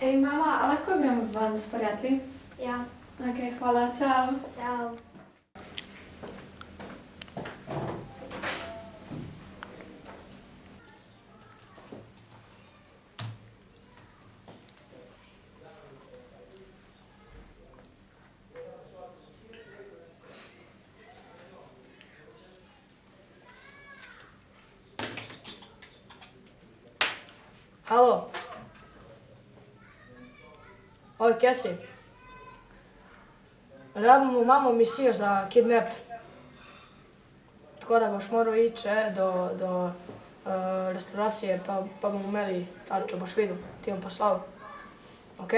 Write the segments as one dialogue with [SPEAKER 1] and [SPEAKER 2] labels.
[SPEAKER 1] Ej, mama, a lahko bi vam s prijatelji?
[SPEAKER 2] Ja.
[SPEAKER 1] Ok, hvala, čau.
[SPEAKER 2] Ćao.
[SPEAKER 3] Halo? Oj, kje si? Rabimo mamo misijo za kidnap. Tako da boš moral iti do restauracije, pa bomo imeli, ali če boš videl, ti bom poslal. Ok?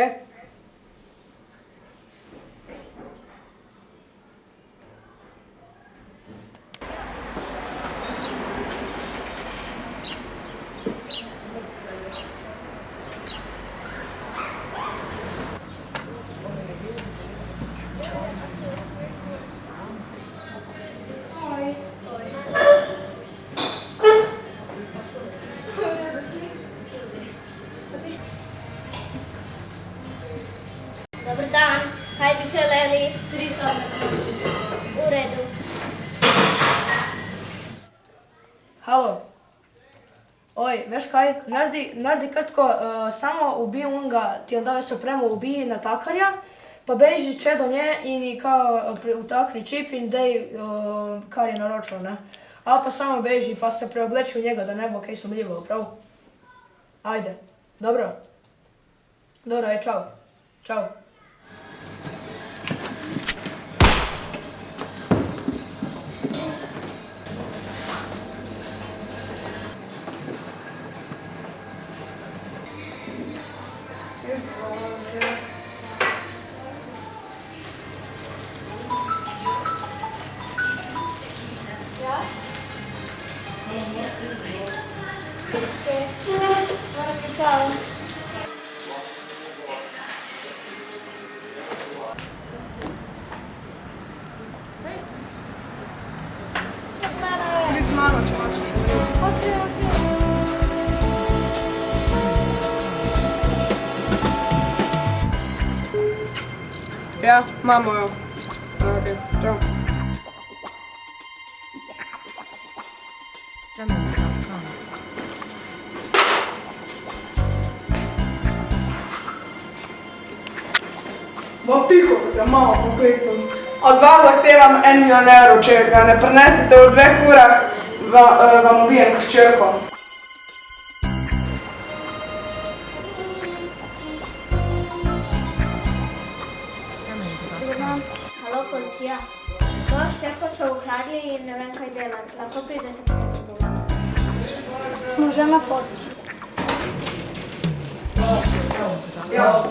[SPEAKER 2] Dobar dan, kaj bi želeli?
[SPEAKER 1] 3 same konočice.
[SPEAKER 2] U redu.
[SPEAKER 3] Halo? Oj, veš kaj, naredi kratko, samo ubij onega, ti on dave se opremo, ubij natakarja, pa beži če do nje in kao utakni čip in dej kar je naročilo, ne? Ali pa samo beži pa se preobleči u njega da ne bo kaj sumljivo, prav? Ajde, dobro? Dobro, aj čao. Čao.
[SPEAKER 2] Ćao.
[SPEAKER 4] Ja, mamo, evo. Ok, čao. Bo tiho, da malo poklicam. Od vas zahtevam 1 milijon evrov, če ga ne prinesete v 2 urah, vam ubijem hčerko.
[SPEAKER 2] Halo, policija. Mojo hčerko so ukradli in ne vem kaj delati. Lahko pridete prosim. Smo že na poti.
[SPEAKER 3] Ja.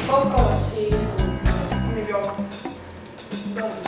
[SPEAKER 3] Koliko vas je iskali?
[SPEAKER 4] 1 milijon.